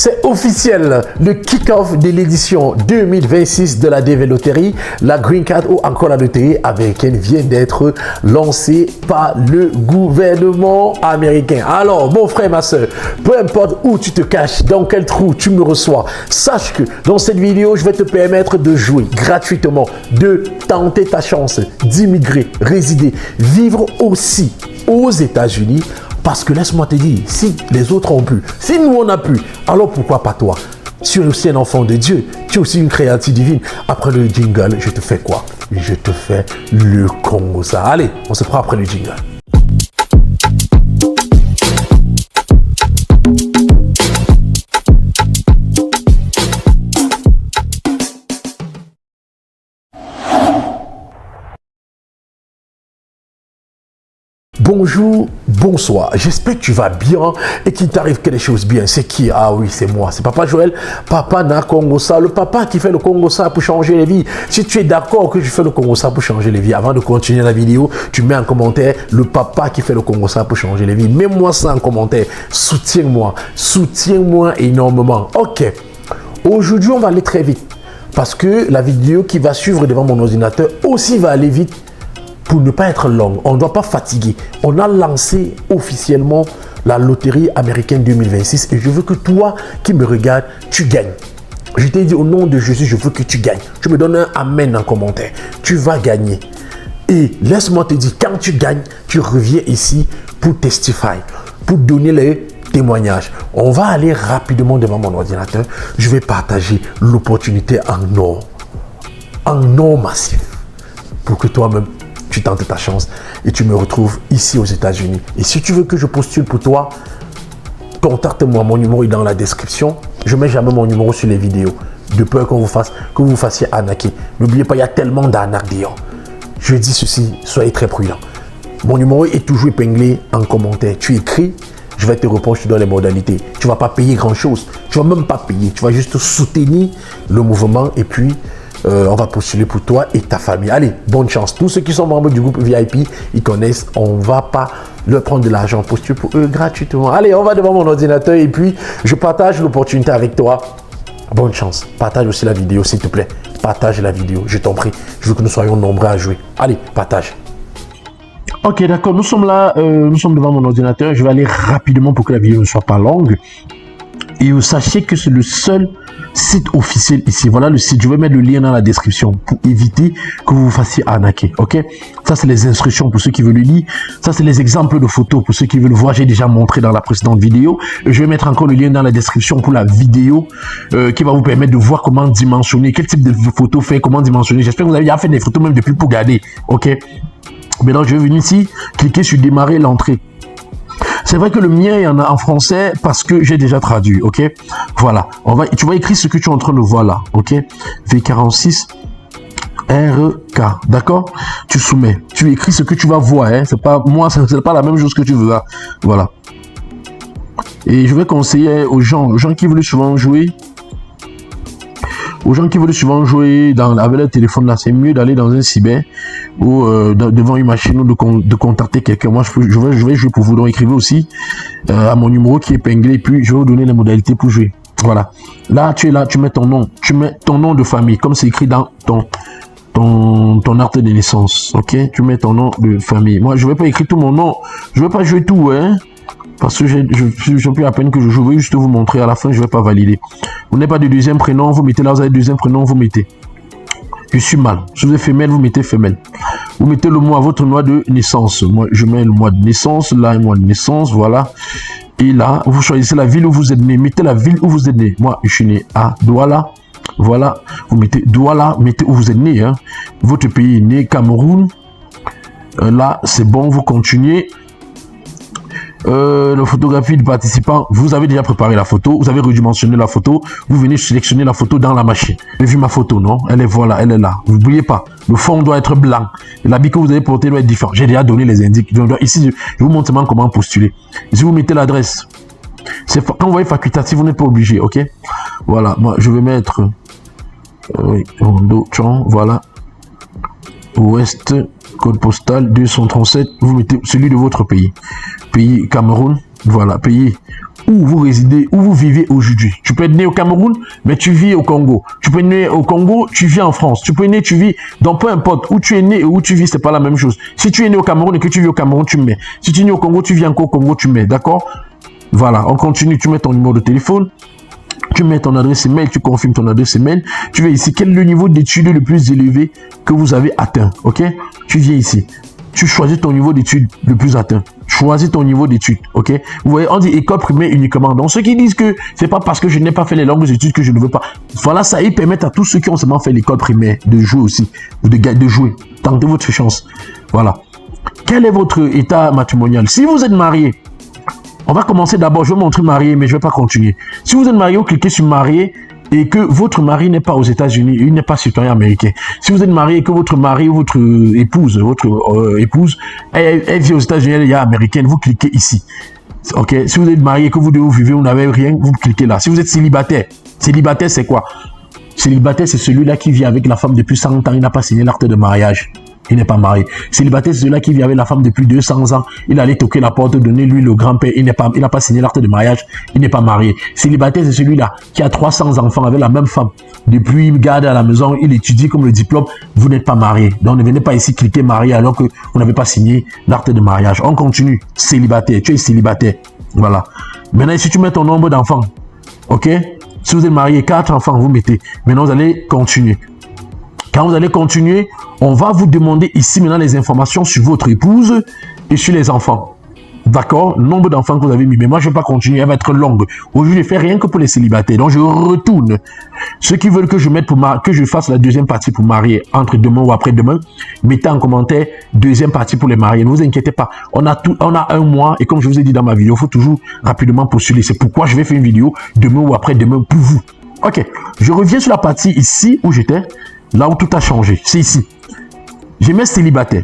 C'est officiel, le kick-off de l'édition 2026 de la DV Loterie, la Green Card ou encore la loterie américaine vient d'être lancée par le gouvernement américain. Alors, mon frère, ma soeur, peu importe où tu te caches, dans quel trou tu me reçois, sache que dans cette vidéo, je vais te permettre de jouer gratuitement, de tenter ta chance, d'immigrer, résider, vivre aussi aux États-Unis. Parce que laisse-moi te dire, si les autres ont pu, si nous on a pu, alors pourquoi pas toi? Tu es aussi un enfant de Dieu, tu es aussi une créature divine. Après le jingle, je te fais quoi? Je te fais le Congo ça. Allez, on se prend après le jingle. Bonjour, bonsoir, j'espère que tu vas bien et qu'il t'arrive quelque chose bien. C'est qui? Ah oui, c'est moi, c'est Papa Joël, Papa na Congo ça, le papa qui fait le Congo ça pour changer les vies. Si tu es d'accord que je fais le Congo ça pour changer les vies, avant de continuer la vidéo, tu mets en commentaire le papa qui fait le Congo ça pour changer les vies. Mets-moi ça en commentaire, soutiens-moi énormément. Ok, aujourd'hui on va aller très vite parce que la vidéo qui va suivre devant mon ordinateur aussi va aller vite. Pour ne pas être long, on ne doit pas fatiguer. On a lancé officiellement la loterie américaine 2026 et je veux que toi qui me regardes, tu gagnes. Je t'ai dit au nom de Jésus, je veux que tu gagnes. Tu me donnes un amen en commentaire. Tu vas gagner. Et laisse-moi te dire, quand tu gagnes, tu reviens ici pour testifier, pour donner les témoignages. On va aller rapidement devant mon ordinateur. Je vais partager l'opportunité en or massif pour que toi-même tu tentes ta chance et tu me retrouves ici aux États-Unis. Et si tu veux que je postule pour toi, contacte-moi. Mon numéro est dans la description. Je ne mets jamais mon numéro sur les vidéos, de peur que vous vous fassiez arnaquer. N'oubliez pas, il y a tellement d'arnaques dehors. Je dis ceci, soyez très prudents. Mon numéro est toujours épinglé en commentaire. Tu écris, je vais te répondre, je te donne les modalités. Tu ne vas pas payer grand-chose. Tu ne vas même pas payer. Tu vas juste soutenir le mouvement et puis on va postuler pour toi et ta famille. Allez, bonne chance. Tous ceux qui sont membres du groupe VIP, ils connaissent. On ne va pas leur prendre de l'argent. Postule pour eux gratuitement. Allez, on va devant mon ordinateur et puis je partage l'opportunité avec toi. Bonne chance. Partage aussi la vidéo, s'il te plaît. Partage la vidéo, je t'en prie. Je veux que nous soyons nombreux à jouer. Allez, partage. Ok, d'accord. Nous sommes là. Nous sommes devant mon ordinateur. Je vais aller rapidement pour que la vidéo ne soit pas longue. Et sachez que c'est le seul site officiel ici. Voilà le site. Je vais mettre le lien dans la description pour éviter que vous vous fassiez arnaquer. Ok, ça c'est les instructions pour ceux qui veulent le lire. Ça c'est les exemples de photos pour ceux qui veulent voir. J'ai déjà montré dans la précédente vidéo. Et je vais mettre encore le lien dans la description pour la vidéo qui va vous permettre de voir comment dimensionner, quel type de photos faire, comment dimensionner. J'espère que vous avez déjà fait des photos même depuis pour garder. Ok, maintenant je vais venir ici, cliquer sur démarrer l'entrée. C'est vrai que le mien il y en a en français parce que j'ai déjà traduit, ok. Voilà, tu vas écrire ce que tu es en train de voir là, ok. V46 RK, d'accord. Tu soumets, tu écris ce que tu vas voir, hein. C'est pas moi, c'est pas la même chose que tu veux, hein. Voilà. Et je vais conseiller aux gens qui veulent souvent jouer. Aux gens qui veulent souvent jouer avec le téléphone là, c'est mieux d'aller dans un cyber ou devant une machine ou de contacter quelqu'un. Moi, je vais jouer pour vous. Donc, écrivez aussi à mon numéro qui est épinglé, puis je vais vous donner les modalités pour jouer. Voilà. Là, tu es là, tu mets ton nom de famille, comme c'est écrit dans ton acte de naissance. Ok, tu mets ton nom de famille. Moi, je vais pas écrire tout mon nom. Je vais pas jouer tout, hein. Parce que je plus à peine que je vais juste vous montrer à la fin, je vais pas valider. Vous n'avez pas de deuxième prénom, vous mettez là, vous avez deuxième prénom, vous mettez. Je suis mâle. Si vous êtes femelle, vous mettez femelle. Vous mettez le mois, votre mois de naissance. Moi, je mets le mois de naissance, là, le mois de naissance, voilà. Et là, vous choisissez la ville où vous êtes né. Mettez la ville où vous êtes né. Moi, je suis né à Douala. Voilà. Vous mettez Douala, mettez où vous êtes né, hein. Votre pays est né, Cameroun. Là, c'est bon, vous continuez. La photographie du participant, vous avez déjà préparé la photo, vous avez redimensionné la photo, vous venez sélectionner la photo dans la machine. Vous avez vu ma photo, non? Elle est voilà, elle est là. Vous n'oubliez pas, le fond doit être blanc. L'habit que vous avez porté doit être différent. J'ai déjà donné les indices. Ici, je vous montre seulement comment postuler. Si vous mettez l'adresse, quand vous voyez facultatif, vous n'êtes pas obligé, ok? Voilà, moi je vais mettre voilà. Ouest, code postal 237, vous mettez celui de votre pays. Pays Cameroun, voilà, pays où vous résidez, où vous vivez aujourd'hui. Tu peux être né au Cameroun, mais tu vis au Congo. Tu peux être né au Congo, tu vis en France. Tu peux être né, tu vis, donc peu importe où tu es né et où tu vis, c'est pas la même chose. Si tu es né au Cameroun et que tu vis au Cameroun, tu mets. Si tu es né au Congo, tu vis encore au Congo, tu mets. D'accord? Voilà, on continue. Tu mets ton numéro de téléphone. Tu mets ton adresse email, tu confirmes ton adresse email. Tu viens ici, quel est le niveau d'études le plus élevé que vous avez atteint? Ok? Tu viens ici. Tu choisis ton niveau d'études le plus atteint. Choisis ton niveau d'études, ok? Vous voyez, on dit école primaire uniquement. Donc, ceux qui disent que c'est pas parce que je n'ai pas fait les longues études que je ne veux pas. Voilà, ça, ils permettent à tous ceux qui ont seulement fait l'école primaire de jouer aussi. De jouer. Tentez votre chance. Voilà. Quel est votre état matrimonial? Si vous êtes marié, on va commencer d'abord. Je vais montrer marié, mais je ne vais pas continuer. Si vous êtes marié, vous cliquez sur marié et que votre mari n'est pas aux États-Unis, il n'est pas citoyen américain. Si vous êtes marié et que votre mari ou votre épouse, elle vit aux États-Unis, elle est américaine, vous cliquez ici. Ok. Si vous êtes marié et que vous vivez, vous n'avez rien, vous cliquez là. Si vous êtes célibataire, célibataire c'est quoi? Célibataire, c'est celui-là qui vit avec la femme depuis 100 ans, il n'a pas signé l'acte de mariage. Il n'est pas marié. Célibataire, c'est celui-là qui vit avec la femme depuis 200 ans. Il allait toquer la porte, donner lui le grand-père. Il n'a pas signé l'acte de mariage. Il n'est pas marié. Célibataire, c'est celui-là qui a 300 enfants avec la même femme. Depuis, il garde à la maison, il étudie comme le diplôme. Vous n'êtes pas marié. Donc, ne venez pas ici cliquer marié alors que vous n'avez pas signé l'acte de mariage. On continue. Célibataire. Tu es célibataire. Voilà. Maintenant, si tu mets ton nombre d'enfants, ok? Si vous êtes marié, 4 enfants, vous mettez. Maintenant, vous allez continuer. Quand vous allez continuer, on va vous demander ici maintenant les informations sur votre épouse et sur les enfants. D'accord? Le nombre d'enfants que vous avez mis. Mais moi, je ne vais pas continuer, elle va être longue. Aujourd'hui, je ne fais rien que pour les célibataires. Donc, je retourne. Ceux qui veulent que je fasse la deuxième partie pour marier entre demain ou après-demain, mettez en commentaire deuxième partie pour les mariés. Ne vous inquiétez pas. On a un mois et comme je vous ai dit dans ma vidéo, il faut toujours rapidement postuler. C'est pourquoi je vais faire une vidéo demain ou après-demain pour vous. Ok. Je reviens sur la partie ici où j'étais. Là où tout a changé, c'est ici. Je mets célibataire.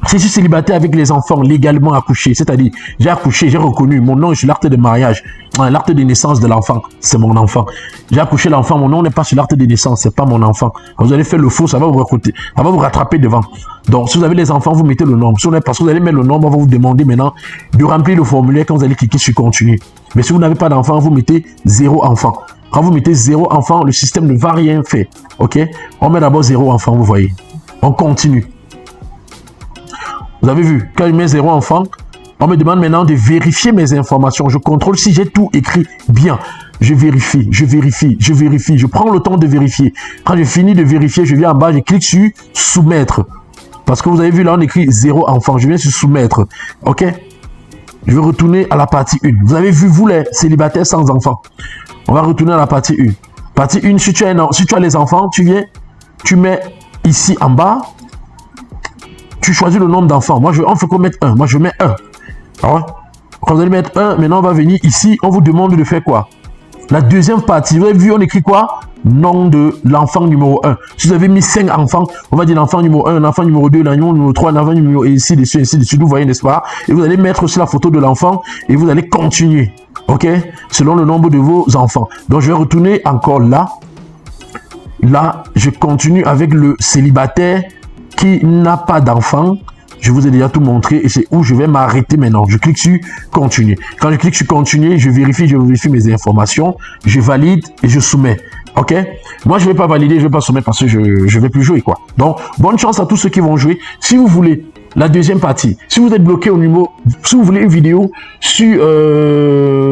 Si je suis célibataire avec les enfants légalement accouchés, c'est-à-dire j'ai accouché, j'ai reconnu mon nom est sur l'acte de mariage, l'acte de naissance de l'enfant, c'est mon enfant. J'ai accouché l'enfant, mon nom n'est pas sur l'acte de naissance, c'est pas mon enfant. Quand vous allez faire le faux, ça va vous rattraper devant. Donc si vous avez les enfants, vous mettez le nom. Parce que vous allez mettre le nom, on va vous demander maintenant de remplir le formulaire quand vous allez cliquer sur continuer. Mais si vous n'avez pas d'enfant, vous mettez 0 enfant. Quand vous mettez 0 enfant, le système ne va rien faire. Ok? On met d'abord 0 enfant, vous voyez. On continue. Vous avez vu, quand je mets 0 enfant, on me demande maintenant de vérifier mes informations. Je contrôle si j'ai tout écrit bien. Je vérifie, je vérifie, je vérifie. Je prends le temps de vérifier. Quand j'ai fini de vérifier, je viens en bas, je clique sur soumettre. Parce que vous avez vu là, on écrit 0 enfant. Je viens sur soumettre. Ok? Je vais retourner à la partie 1. Vous avez vu, vous les célibataires sans enfants. On va retourner à la partie 1. Partie 1, si tu as les enfants, tu viens, tu mets ici en bas, tu choisis le nombre d'enfants. Moi, on fait qu'on mette 1. Moi, je mets 1. Alors, quand vous allez mettre 1, maintenant, on va venir ici, on vous demande de faire quoi? La deuxième partie, vous avez vu, on écrit quoi? Nom de l'enfant numéro 1. Si vous avez mis 5 enfants, on va dire l'enfant numéro 1, l'enfant numéro 2, l'enfant numéro 3, l'enfant numéro et ainsi de suite, vous voyez, n'est-ce pas? Et vous allez mettre aussi la photo de l'enfant et vous allez continuer. Ok? Selon le nombre de vos enfants. Donc, je vais retourner encore là. Là, je continue avec le célibataire qui n'a pas d'enfant. Je vous ai déjà tout montré et c'est où je vais m'arrêter maintenant. Je clique sur continuer. Quand je clique sur continuer, je vérifie mes informations. Je valide et je soumets. Ok? Moi, je ne vais pas valider, je ne vais pas soumettre parce que je ne vais plus jouer, quoi. Donc, bonne chance à tous ceux qui vont jouer. Si vous voulez la deuxième partie, si vous êtes bloqué au niveau, si vous voulez une vidéo sur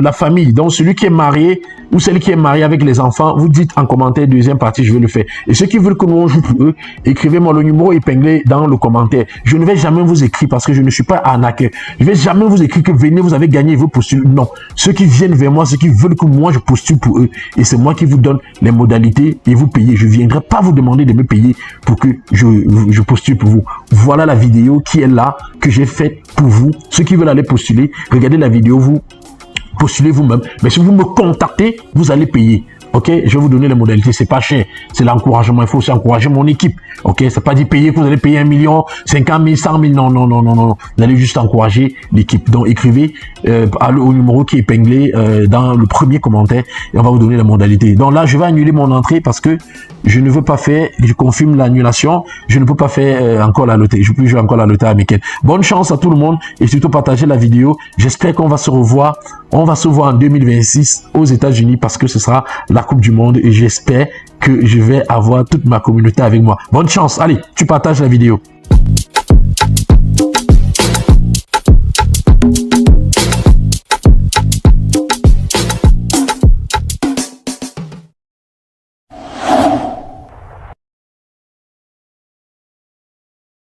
la famille, donc celui qui est marié ou celle qui est mariée avec les enfants, vous dites en commentaire deuxième partie, je vais le faire. Et ceux qui veulent que nous on joue pour eux, écrivez-moi le numéro épinglé dans le commentaire. Je ne vais jamais vous écrire parce que je ne suis pas arnaqueur. Je ne vais jamais vous écrire que venez, vous avez gagné, vous postulez. Non. Ceux qui viennent vers moi, ceux qui veulent que moi je postule pour eux. Et c'est moi qui vous donne les modalités et vous payez. Je ne viendrai pas vous demander de me payer pour que je postule pour vous. Voilà la vidéo qui est là, que j'ai faite pour vous. Ceux qui veulent aller postuler, regardez la vidéo, vous postulez vous-même. Mais si vous me contactez, vous allez payer. Ok, je vais vous donner les modalités. C'est pas cher. C'est l'encouragement. Il faut aussi encourager mon équipe. Ok, c'est pas dit payer que vous allez payer 1 million, 50 000, 100 000. Non, non, non, non, non. Vous allez juste encourager l'équipe. Donc, écrivez au numéro qui est épinglé dans le premier commentaire et on va vous donner les modalités. Donc là, je vais annuler mon entrée parce que je ne veux pas faire, je confirme l'annulation. Je ne peux pas faire encore la loterie. Je peux jouer encore la loterie américaine. Bonne chance à tout le monde et surtout partagez la vidéo. J'espère qu'on va se revoir. On va se voir en 2026 aux États-Unis parce que ce sera la Coupe du Monde et j'espère que je vais avoir toute ma communauté avec moi. Bonne chance. Allez, tu partages la vidéo.